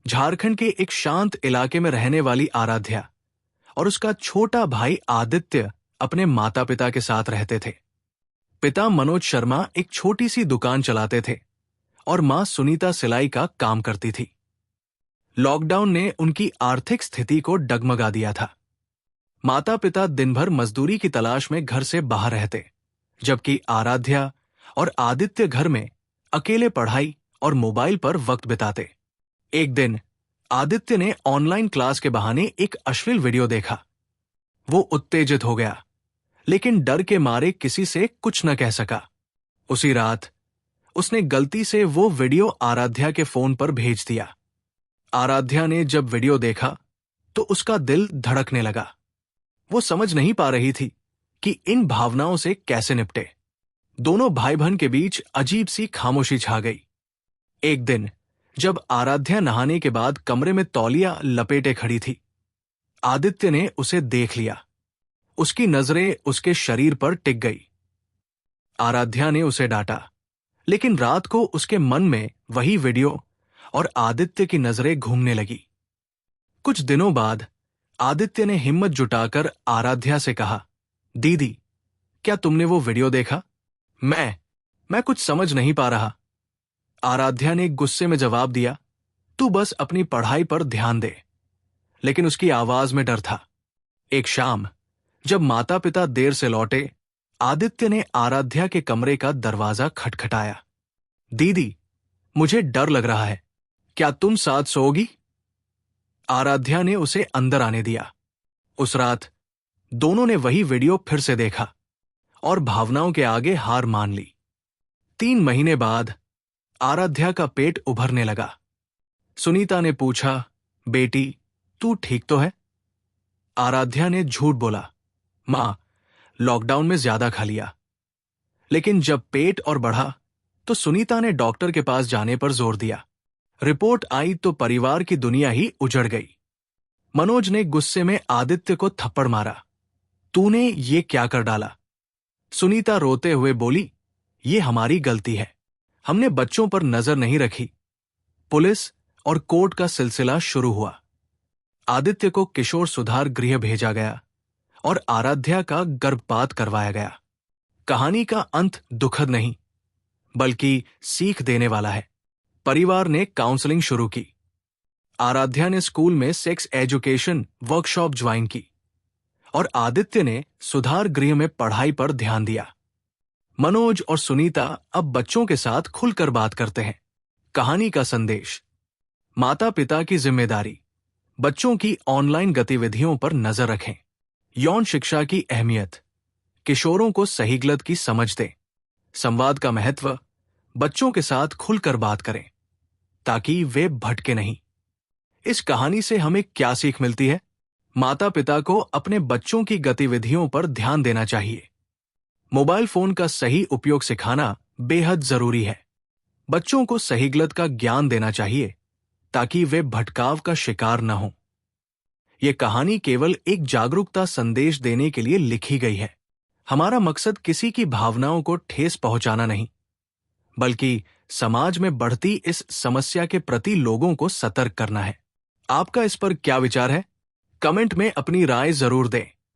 झारखंड के एक शांत इलाके में रहने वाली आराध्या और उसका छोटा भाई आदित्य अपने माता पिता के साथ रहते थे। पिता मनोज शर्मा एक छोटी सी दुकान चलाते थे और मां सुनीता सिलाई का काम करती थी। लॉकडाउन ने उनकी आर्थिक स्थिति को डगमगा दिया था। माता पिता दिन भर मजदूरी की तलाश में घर से बाहर रहते, जबकि आराध्या और आदित्य घर में अकेले पढ़ाई और मोबाइल पर वक्त बिताते। एक दिन आदित्य ने ऑनलाइन क्लास के बहाने एक अश्लील वीडियो देखा। वो उत्तेजित हो गया, लेकिन डर के मारे किसी से कुछ न कह सका। उसी रात उसने गलती से वो वीडियो आराध्या के फोन पर भेज दिया। आराध्या ने जब वीडियो देखा तो उसका दिल धड़कने लगा। वो समझ नहीं पा रही थी कि इन भावनाओं से कैसे निपटे। दोनों भाई बहन के बीच अजीब सी खामोशी छा गई। एक दिन जब आराध्या नहाने के बाद कमरे में तौलिया लपेटे खड़ी थी, आदित्य ने उसे देख लिया। उसकी नजरें उसके शरीर पर टिक गई। आराध्या ने उसे डांटा, लेकिन रात को उसके मन में वही वीडियो और आदित्य की नजरें घूमने लगी। कुछ दिनों बाद आदित्य ने हिम्मत जुटाकर आराध्या से कहा, दीदी, क्या तुमने वो वीडियो देखा? मैं कुछ समझ नहीं पा रहा। आराध्या ने गुस्से में जवाब दिया, तू बस अपनी पढ़ाई पर ध्यान दे। लेकिन उसकी आवाज में डर था। एक शाम जब माता पिता देर से लौटे, आदित्य ने आराध्या के कमरे का दरवाजा खटखटाया। दीदी, मुझे डर लग रहा है, क्या तुम साथ सोओगी? आराध्या ने उसे अंदर आने दिया। उस रात दोनों ने वही वीडियो फिर से देखा और भावनाओं के आगे हार मान ली। 3 महीने बाद आराध्या का पेट उभरने लगा। सुनीता ने पूछा, बेटी, तू ठीक तो है? आराध्या ने झूठ बोला, मां, लॉकडाउन में ज्यादा खा लिया। लेकिन जब पेट और बढ़ा तो सुनीता ने डॉक्टर के पास जाने पर जोर दिया। रिपोर्ट आई तो परिवार की दुनिया ही उजड़ गई। मनोज ने गुस्से में आदित्य को थप्पड़ मारा, तूने ये क्या कर डाला? सुनीता रोते हुए बोली, ये हमारी गलती है, हमने बच्चों पर नजर नहीं रखी। पुलिस और कोर्ट का सिलसिला शुरू हुआ। आदित्य को किशोर सुधार गृह भेजा गया और आराध्या का गर्भपात करवाया गया। कहानी का अंत दुखद नहीं, बल्कि सीख देने वाला है। परिवार ने काउंसलिंग शुरू की। आराध्या ने स्कूल में सेक्स एजुकेशन वर्कशॉप ज्वाइन की और आदित्य ने सुधार गृह में पढ़ाई पर ध्यान दिया। मनोज और सुनीता अब बच्चों के साथ खुलकर बात करते हैं। कहानी का संदेश, माता पिता की जिम्मेदारी, बच्चों की ऑनलाइन गतिविधियों पर नजर रखें। यौन शिक्षा की अहमियत, किशोरों को सही गलत की समझ दें। संवाद का महत्व, बच्चों के साथ खुलकर बात करें ताकि वे भटके नहीं। इस कहानी से हमें क्या सीख मिलती है? माता पिता को अपने बच्चों की गतिविधियों पर ध्यान देना चाहिए। मोबाइल फोन का सही उपयोग सिखाना बेहद जरूरी है। बच्चों को सही गलत का ज्ञान देना चाहिए ताकि वे भटकाव का शिकार न हों। यह कहानी केवल एक जागरूकता संदेश देने के लिए लिखी गई है। हमारा मकसद किसी की भावनाओं को ठेस पहुंचाना नहीं, बल्कि समाज में बढ़ती इस समस्या के प्रति लोगों को सतर्क करना है। आपका इस पर क्या विचार है? कमेंट में अपनी राय जरूर दें।